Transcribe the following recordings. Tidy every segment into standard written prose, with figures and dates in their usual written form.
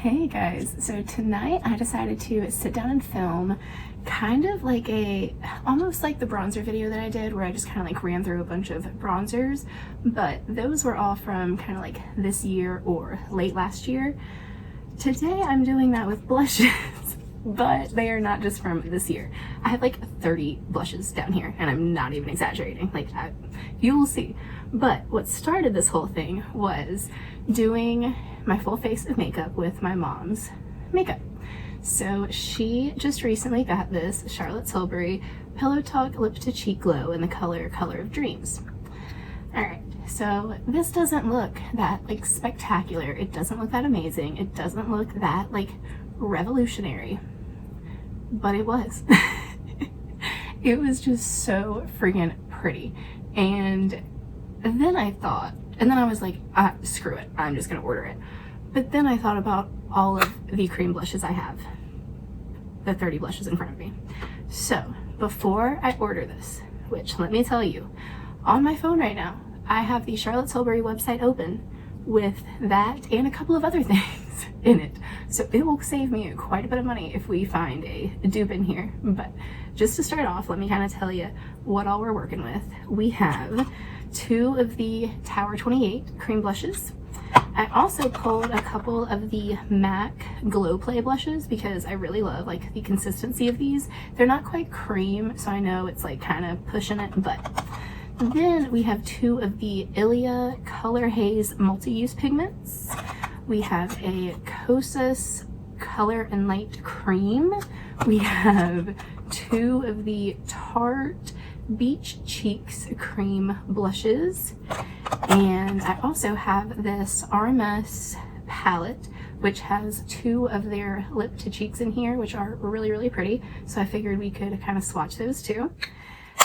Hey guys, so tonight I decided to sit down and film kind of like almost like the bronzer video that I did where I just kind of like ran through a bunch of bronzers, but those were all from kind of like this year or late last year. Today I'm doing that with blushes, but they are not just from this year. I have like 30 blushes down here and I'm not even exaggerating, you will see. But what started this whole thing was doing my full face of makeup with my mom's makeup. So she just recently got this Charlotte Tilbury Pillow Talk Lip to Cheek Glow in the color of Dreams. Alright, so this doesn't look that like spectacular. It doesn't look that amazing. It doesn't look that like revolutionary. But it was. It was just so freaking pretty. And then I was like, screw it, I'm just gonna order it. But then I thought about all of the cream blushes I have, the 30 blushes in front of me. So before I order this, which let me tell you, on my phone right now, I have the Charlotte Tilbury website open with that and a couple of other things in it. So it will save me quite a bit of money if we find a dupe in here. But just to start off, let me kind of tell you what all we're working with. We have 2 of the Tower 28 cream blushes. I also pulled a couple of the MAC Glow Play blushes because I really love like the consistency of these. They're not quite cream, so I know it's like kind of pushing it, but then we have 2 of the Ilia Color Haze Multi-Use Pigments. We have a Kosas Color and Light Cream. We have 2 of the Tarte Beach Cheeks Cream Blushes. And I also have this RMS palette, which has 2 of their lip to cheeks in here, which are really, really pretty. So I figured we could kind of swatch those too.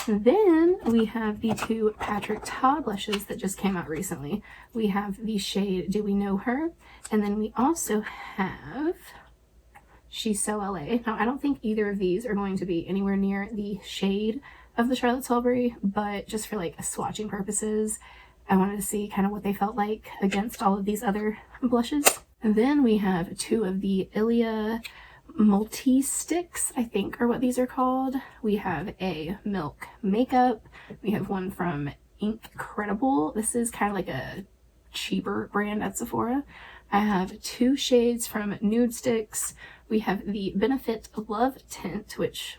Then we have the 2 Patrick Ta blushes that just came out recently. We have the shade Do We Know Her? And then we also have She's So LA. Now, I don't think either of these are going to be anywhere near the shade of the Charlotte Tilbury, but just for like swatching purposes, I wanted to see kind of what they felt like against all of these other blushes. And then we have 2 of the Ilia Multi-Sticks, I think are what these are called. We have a Milk Makeup. We have one from Incredible. This is kind of like a cheaper brand at Sephora. I have 2 shades from Nude Sticks. We have the Benefit Love Tint, which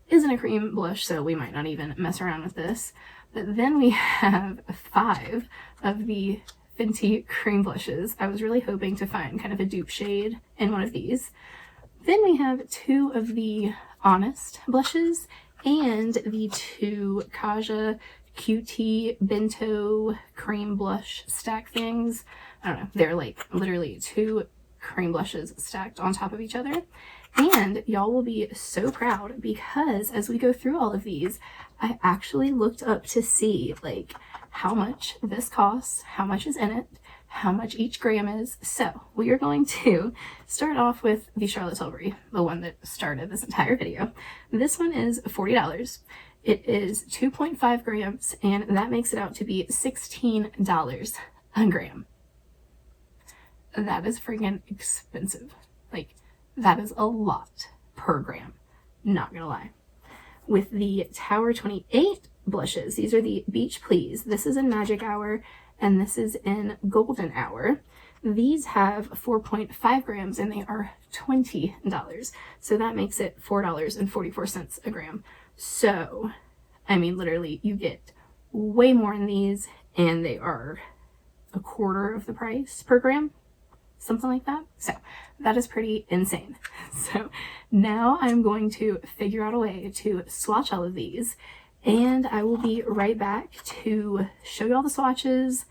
isn't a cream blush, so we might not even mess around with this. But then we have 5 of the Fenty cream blushes. I was really hoping to find kind of a dupe shade in one of these. Then we have 2 of the Honest blushes and the 2 Kaja QT Bento cream blush stack things. I don't know, they're like literally 2 cream blushes stacked on top of each other. And y'all will be so proud because as we go through all of these, I actually looked up to see like how much this costs, how much is in it, how much each gram is. So we are going to start off with the Charlotte Tilbury, the one that started this entire video. This one is $40. It is 2.5 grams and that makes it out to be $16 a gram. That is freaking expensive. Like, that is a lot per gram, not gonna lie. With the Tower 28 blushes, these are the Beach Please. This is in Magic Hour and this is in Golden Hour. These have 4.5 grams and they are $20. So that makes it $4.44 a gram. So, I mean, literally you get way more in these and they are a quarter of the price per gram. Something like that. So that is pretty insane. So now I'm going to figure out a way to swatch all of these and I will be right back to show you all the swatches,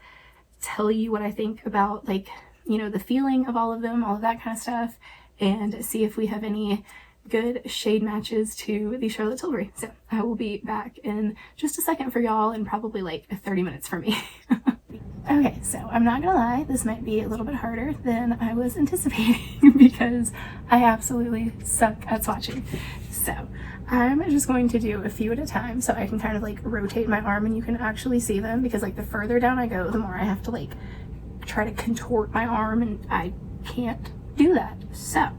tell you what I think about like, you know, the feeling of all of them, all of that kind of stuff, and see if we have any good shade matches to the Charlotte Tilbury. So I will be back in just a second for y'all and probably like 30 minutes for me. Okay, so I'm not gonna lie, this might be a little bit harder than I was anticipating because I absolutely suck at swatching. So I'm just going to do a few at a time so I can kind of like rotate my arm and you can actually see them, because like the further down I go, the more I have to like try to contort my arm and I can't do that. So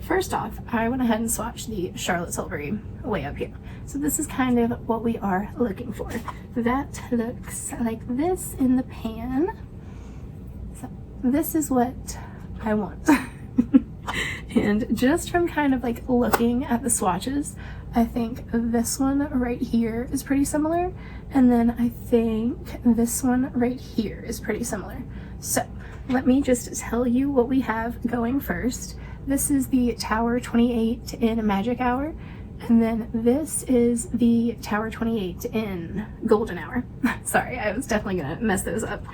first off, I went ahead and swatched the Charlotte Tilbury way up here. So this is kind of what we are looking for. That looks like this in the pan. So this is what I want. And just from kind of like looking at the swatches, I think this one right here is pretty similar. And then I think this one right here is pretty similar. So let me just tell you what we have going first. This is the Tower 28 in Magic Hour. And then this is the Tower 28 in Golden Hour. Sorry, I was definitely gonna mess those up.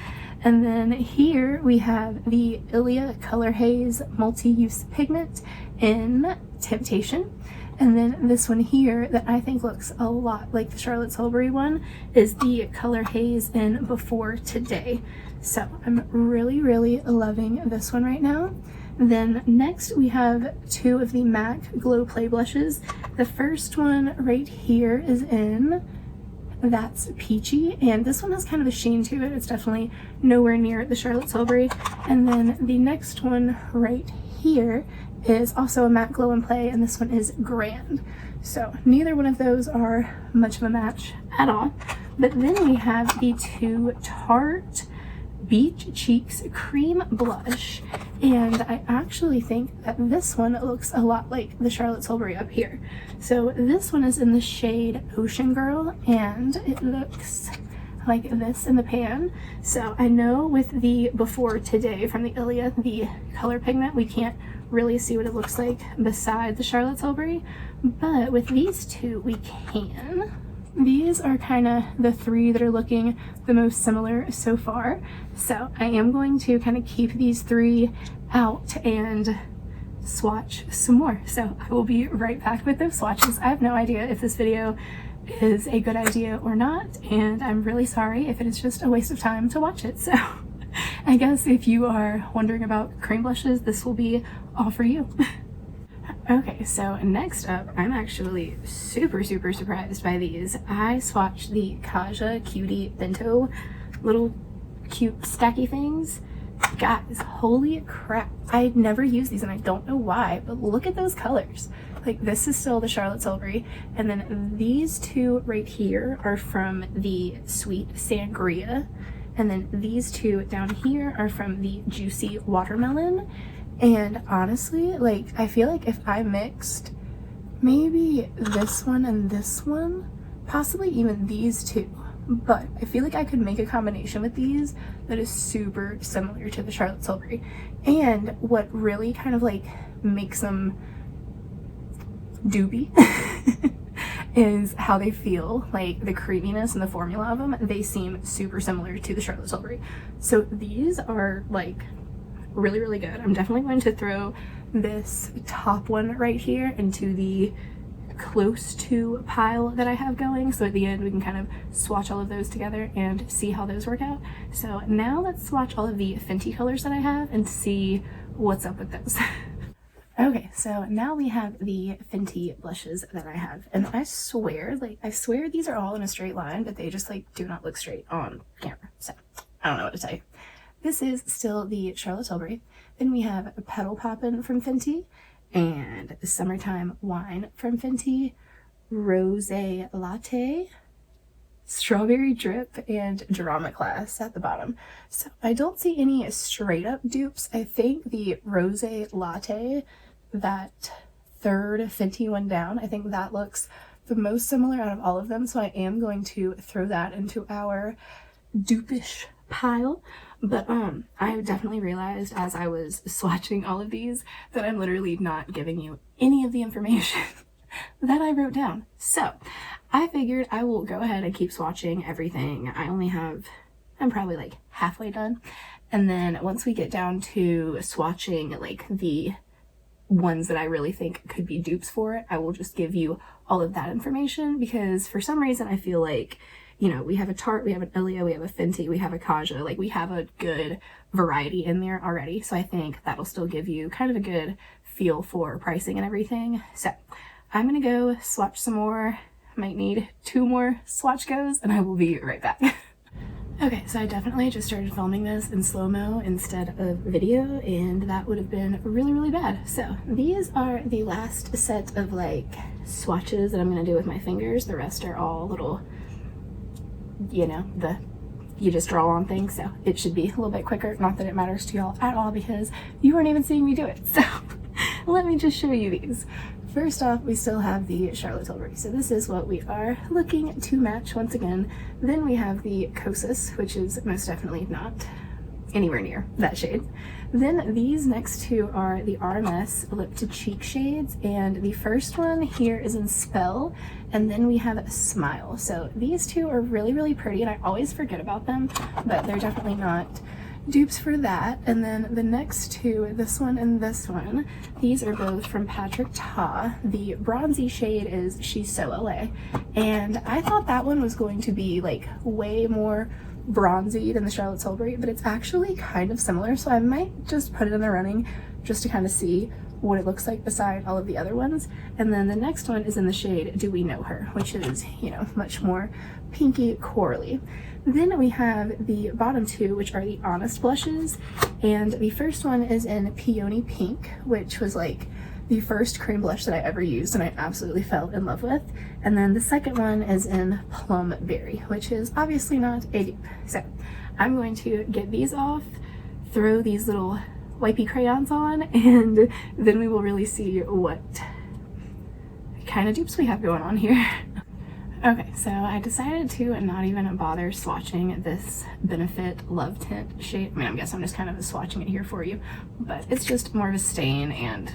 And then here we have the Ilia Color Haze Multi-Use Pigment in Temptation. And then this one here that I think looks a lot like the Charlotte Tilbury one is the Color Haze in Before Today. So I'm really, really loving this one right now. Then next we have two of the MAC Glow Play Blushes. The first one right here is in That's Peachy, and this one has kind of a sheen to it. It's definitely nowhere near the Charlotte Tilbury. And then the next one right here is also a matte glow and play, and this one is Grand. So neither one of those are much of a match at all. But then we have the two Tarte Beach Cheeks Cream Blush, and I actually think that this one looks a lot like the Charlotte Tilbury up here. So this one is in the shade Ocean Girl, and it looks like this in the pan. So I know with the Before Today from the Ilia, the color pigment, we can't really see what it looks like beside the Charlotte Tilbury, but with these two we can. These are kind of the three that are looking the most similar so far. So I am going to kind of keep these three out and swatch some more. So I will be right back with those swatches. I have no idea if this video is a good idea or not, and I'm really sorry if it is just a waste of time to watch it. So I guess if you are wondering about cream blushes, this will be all for you. Okay, so next up, I'm actually super surprised by these. I swatched the Kaja Cutie Bento little cute stacky things. Guys, holy crap. I'd never used these and I don't know why, but look at those colors. Like, this is still the Charlotte Tilbury, and then these two right here are from the Sweet Sangria, and then these two down here are from the Juicy Watermelon. And honestly, like, I feel like if I mixed maybe this one and this one, possibly even these two, but I feel like I could make a combination with these that is super similar to the Charlotte Tilbury. And what really kind of like makes them doobie is how they feel, like the creaminess and the formula of them. They seem super similar to the Charlotte Tilbury. So these are like really good. I'm definitely going to throw this top one right here into the close to pile that I have going, so at the end we can kind of swatch all of those together and see how those work out. So now let's swatch all of the Fenty colors that I have and see what's up with those. Okay, so now we have the Fenty blushes that I have, and I swear these are all in a straight line, but they just like do not look straight on camera, so I don't know what to tell you. This is still the Charlotte Tilbury. Then we have Petal Poppin' from Fenty, and Summertime Wine from Fenty, Rose Latte, Strawberry Drip, and Drama Class at the bottom. So I don't see any straight up dupes. I think the Rose Latte, that third Fenty one down, I think that looks the most similar out of all of them. So I am going to throw that into our dupish pile. But I definitely realized as I was swatching all of these that I'm literally not giving you any of the information that I wrote down. So I figured I will go ahead and keep swatching everything. I'm probably like halfway done. And then once we get down to swatching like the ones that I really think could be dupes for it, I will just give you all of that information, because for some reason I feel like, you know, we have a Tarte, we have an Ilia, we have a Fenty, we have a Kaja, like we have a good variety in there already. So I think that'll still give you kind of a good feel for pricing and everything. So I'm gonna go swatch some more. Might need 2 more swatch goes, and I will be right back. Okay, so I definitely just started filming this in slow-mo instead of video, and that would have been really, really bad. So these are the last set of like swatches that I'm gonna do with my fingers. The rest are all little, you know, you just draw on things, so it should be a little bit quicker. Not that it matters to y'all at all because you weren't even seeing me do it. So let me just show you these. First off, we still have the Charlotte Tilbury. So this is what we are looking to match once again. Then we have the Kosas, which is most definitely not anywhere near that shade. Then these next two are the RMS Lip to Cheek shades, and the first one here is in Spell, and then we have a Smile. So these two are really, really pretty, and I always forget about them, but they're definitely not dupes for that. And then the next two, this one and this one, these are both from Patrick Ta. The bronzy shade is She's So LA, and I thought that one was going to be like way more bronzy than the Charlotte Tilbury, but it's actually kind of similar, so I might just put it in the running just to kind of see what it looks like beside all of the other ones. And then the next one is in the shade Do We Know Her, which is, you know, much more pinky corally. Then we have the bottom two, which are the Honest blushes, and the first one is in Peony Pink, which was like the first cream blush that I ever used and I absolutely fell in love with. And then the second one is in Plum Berry, which is obviously not a dupe. So I'm going to get these off, throw these little wipey crayons on, and then we will really see what kind of dupes we have going on here. Okay, so I decided to not even bother swatching this Benefit Love Tint shade. I mean, I guess I'm just kind of swatching it here for you, but it's just more of a stain and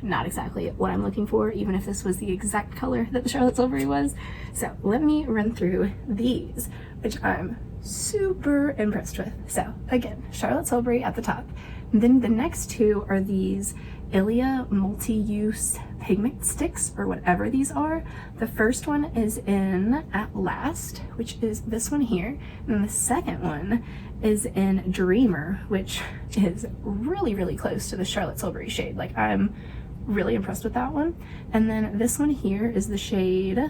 not exactly what I'm looking for, even if this was the exact color that the Charlotte Tilbury was. So let me run through these, which I'm super impressed with. So again, Charlotte Tilbury at the top. And then the next two are these Ilia multi-use pigment sticks, or whatever these are. The first one is in At Last, which is this one here, and then the second one is in Dreamer, which is really, really close to the Charlotte Tilbury shade. Like, I'm really impressed with that one. And then this one here is the shade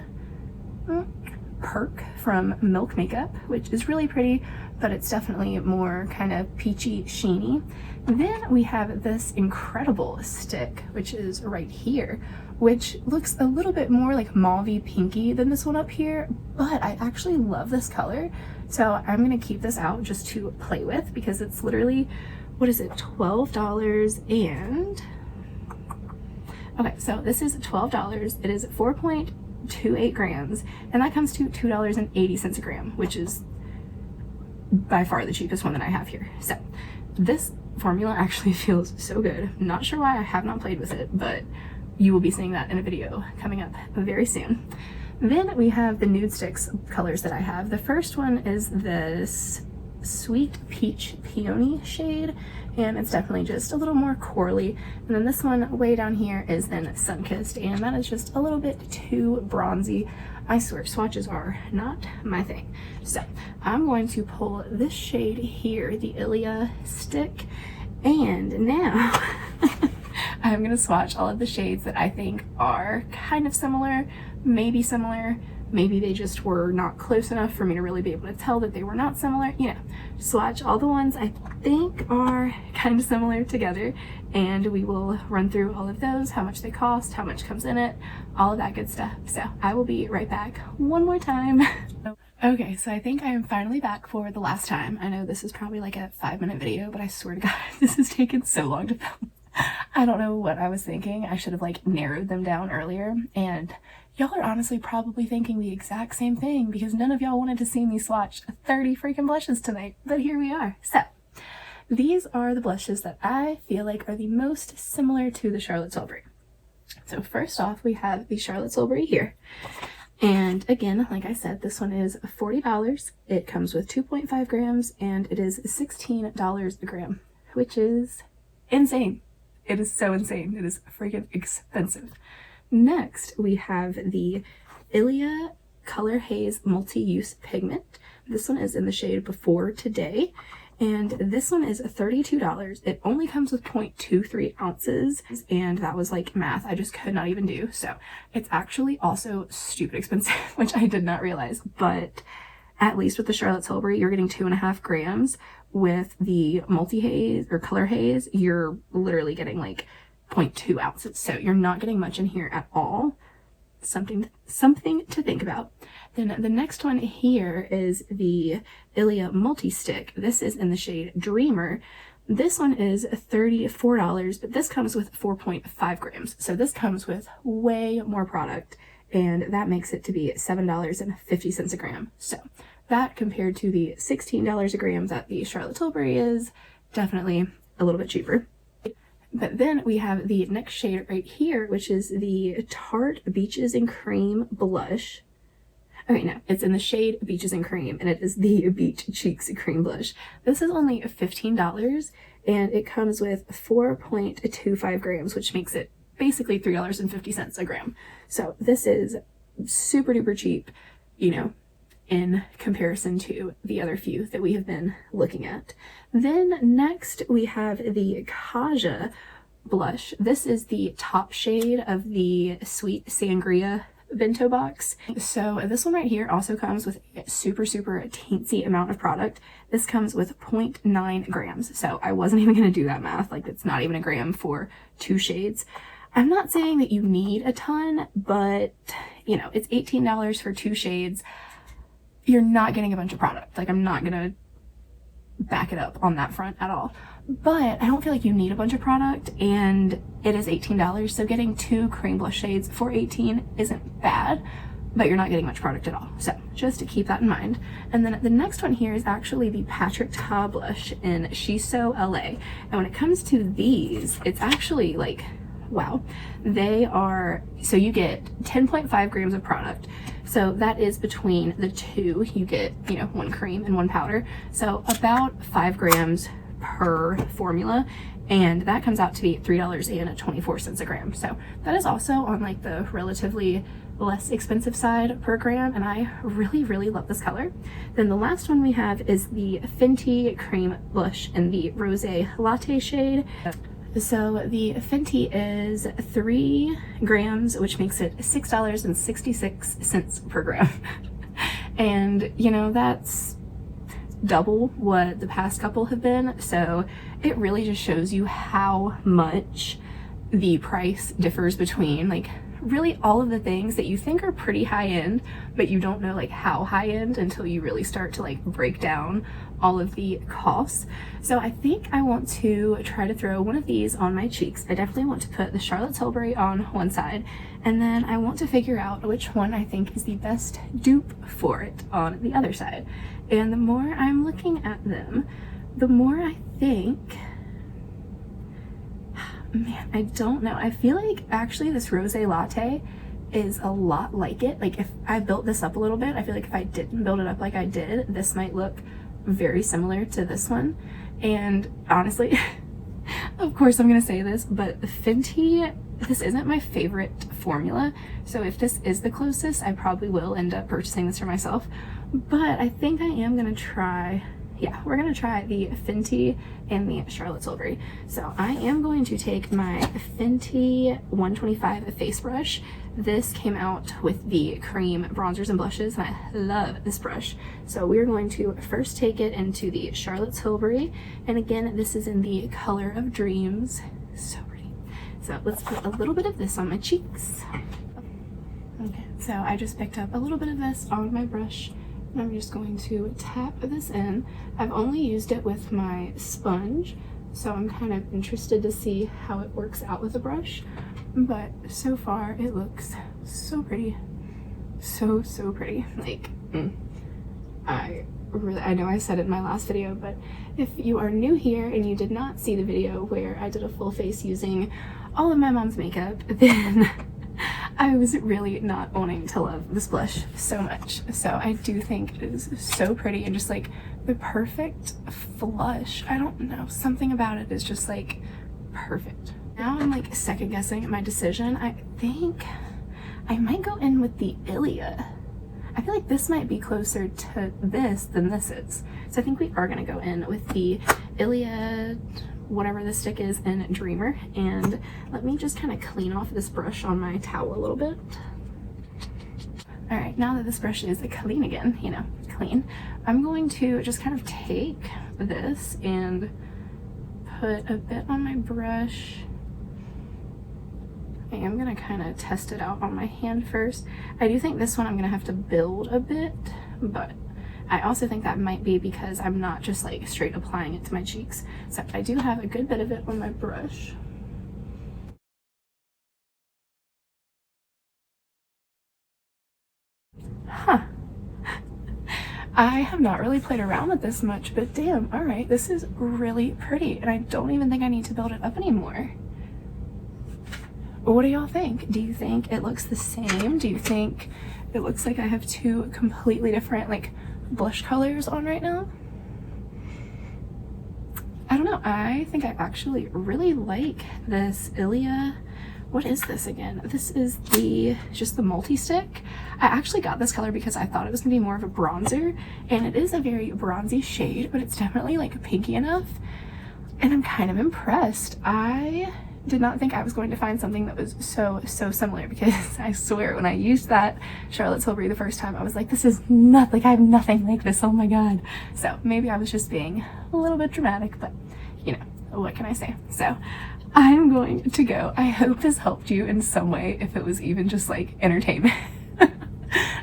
Perk from Milk Makeup, which is really pretty, but it's definitely more kind of peachy, sheeny. Then we have this incredible stick, which is right here, which looks a little bit more like mauvey pinky than this one up here, but I actually love this color. So I'm gonna keep this out just to play with, because it's literally, what is it, $12 and... Okay, so this is $12. It is 4.28 grams, and that comes to $2.80 a gram, which is by far the cheapest one that I have here. So this formula actually feels so good. Not sure why I have not played with it, but you will be seeing that in a video coming up very soon. Then we have the nude sticks colors that I have. The first one is this Sweet Peach Peony shade, and it's definitely just a little more corally. And then this one way down here is in Sunkissed, and that is just a little bit too bronzy. I swear, swatches are not my thing. So I'm going to pull this shade here, the Ilia stick, and now I'm gonna swatch all of the shades that I think are kind of similar, maybe they just were not close enough for me to really be able to tell that they were not similar. You know, swatch all the ones I think are kind of similar together, and we will run through all of those, how much they cost, how much comes in it, all of that good stuff. So I will be right back one more time. Okay, so I think I am finally back for the last time. I know this is probably like a 5-minute video, but I swear to God, this has taken so long to film. I don't know what I was thinking. I should have like narrowed them down earlier, and y'all are honestly probably thinking the exact same thing, because none of y'all wanted to see me swatch 30 freaking blushes tonight, but here we are. So these are the blushes that I feel like are the most similar to the Charlotte Tilbury. So first off, we have the Charlotte Tilbury here. And again, like I said, this one is $40. It comes with 2.5 grams, and it is $16 a gram, which is insane. It is so insane. It is freaking expensive. Next, we have the Ilia Color Haze Multi-Use Pigment. This one is in the shade Before Today, and this one is $32. It only comes with 0.23 ounces, and that was like math I just could not even do. So it's actually also stupid expensive, which I did not realize, but at least with the Charlotte Tilbury, you're getting 2.5 grams. With the multi-haze or color haze, you're literally getting like 0.2 ounces. So you're not getting much in here at all. Something to think about. Then the next one here is the Ilia Multi-Stick. This is in the shade Dreamer. This one is $34, but this comes with 4.5 grams. So this comes with way more product, and that makes it to be $7.50 a gram. So that compared to the $16 a gram that the Charlotte Tilbury is, definitely a little bit cheaper. But then we have the next shade right here, which is the Tarte Beaches and Cream Blush. Okay, no, it's in the shade Beaches and Cream, and it is the Beach Cheeks Cream Blush. This is only $15, and it comes with 4.25 grams, which makes it basically $3.50 a gram. So this is super duper cheap, you know, in comparison to the other few that we have been looking at. Then next we have the Kaja blush. This is the top shade of the Sweet Sangria bento box. So this one right here also comes with a super teensy amount of product. This comes with 0.9 grams. So I wasn't even going to do that math. Like, it's not even a gram for 2 shades. I'm not saying that you need a ton, but you know, it's $18 for 2 shades. You're not getting a bunch of product. Like, I'm not gonna back it up on that front at all. But I don't feel like you need a bunch of product, and it is $18, so getting 2 cream blush shades for $18 isn't bad, but you're not getting much product at all. So just to keep that in mind. And then the next one here is actually the Patrick Ta blush in Shiso LA. And when it comes to these, it's actually like, wow. They are, so you get 10.5 grams of product. So that is between the two. You get, you know, 1 cream and 1 powder. So about 5 grams per formula. And that comes out to be $3.24 a gram. So that is also on like the relatively less expensive side per gram. And I really love this color. Then the last one we have is the Fenty Cream Blush in the Rosé Latte shade. So the Fenty is 3 grams, which makes it $6.66 per gram. And, you know, that's double what the past couple have been. So it really just shows you how much the price differs between, like, really all of the things that you think are pretty high end, but you don't know like how high end until you really start to like break down all of the costs. So I think I want to try to throw one of these on my cheeks. I definitely want to put the Charlotte Tilbury on one side, and then I want to figure out which one I think is the best dupe for it on the other side. And the more I'm looking at them, the more I think, man, I don't know. I feel like actually this Rosé Latte is a lot like it. Like, if I built this up a little bit, I feel like if I didn't build it up like I did, this might look very similar to this one. And honestly, of course I'm gonna say this, but Fenty, this isn't my favorite formula. So if this is the closest, I probably will end up purchasing this for myself. But I think I am gonna try, yeah, we're gonna try the Fenty and the Charlotte Tilbury. So I am going to take my Fenty 125 face brush. This came out with the cream bronzers and blushes, and I love this brush. So we're going to first take it into the Charlotte Tilbury, and again, this is in the color of Dreams. So pretty. So let's put a little bit of this on my cheeks. Okay, so I just picked up a little bit of this on my brush, and I'm just going to tap this in. I've only used it with my sponge, so I'm kind of interested to see how it works out with the brush. But so far it looks so pretty. So pretty. Like, I know I said it in my last video, but if you are new here and you did not see the video where I did a full face using all of my mom's makeup, then I was really not wanting to love this blush so much. So I do think it is so pretty and just like the perfect flush. I don't know, something about it is just like perfect. Now I'm like second guessing my decision. I think I might go in with the Ilia. I feel like this might be closer to this than this is. So I think we are gonna go in with the Ilia, whatever the stick is, in Dreamer. And let me just kind of clean off this brush on my towel a little bit. All right, now that this brush is clean again, you know, clean. I'm going to just kind of take this and put a bit on my brush. I am gonna kind of test it out on my hand first. I do think this one I'm gonna have to build a bit, but I also think that might be because I'm not just like straight applying it to my cheeks. So I do have a good bit of it on my brush. Huh. I have not really played around with this much, but damn, all right, this is really pretty, and I don't even think I need to build it up anymore. What do y'all think? Do you think it looks the same? Do you think it looks like I have two completely different like blush colors on right now? I don't know. I think I actually really like this Ilia. What is this again? This is just the multi-stick. I actually got this color because I thought it was gonna be more of a bronzer, and it is a very bronzy shade, but it's definitely like pinky enough, and I'm kind of impressed. I did not think I was going to find something that was so similar, because I swear when I used that Charlotte Tilbury the first time, I was like, this is nothing, like I have nothing like this, oh my god. So maybe I was just being a little bit dramatic, but you know, what can I say? So I'm going to go. I hope this helped you in some way, if it was even just like entertainment.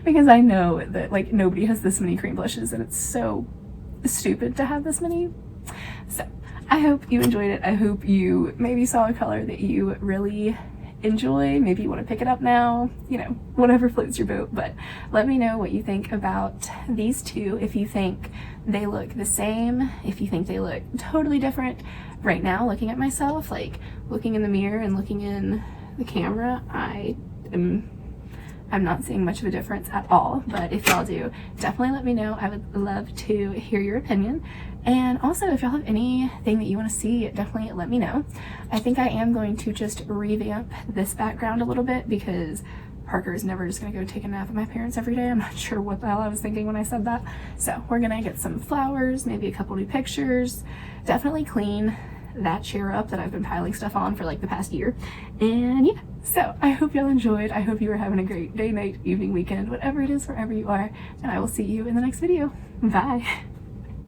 Because I know that like nobody has this many cream blushes, and it's so stupid to have this many. So I hope you enjoyed it. I hope you maybe saw a color that you really enjoy. Maybe you want to pick it up now, you know, whatever floats your boat. But let me know what you think about these two. If you think they look the same, if you think they look totally different. Right now, looking at myself, like looking in the mirror and looking in the camera, I'm not seeing much of a difference at all. But if y'all do, definitely let me know. I would love to hear your opinion. And also, if y'all have anything that you want to see, definitely let me know. I think I am going to just revamp this background a little bit, because Parker is never just going to go take a nap at my parents every day. I'm not sure what the hell I was thinking when I said that. So we're going to get some flowers, maybe a couple new pictures, definitely clean that chair up that I've been piling stuff on for like the past year. And yeah, so I hope y'all enjoyed. I hope you are having a great day, night, evening, weekend, whatever it is, wherever you are. And I will see you in the next video. Bye.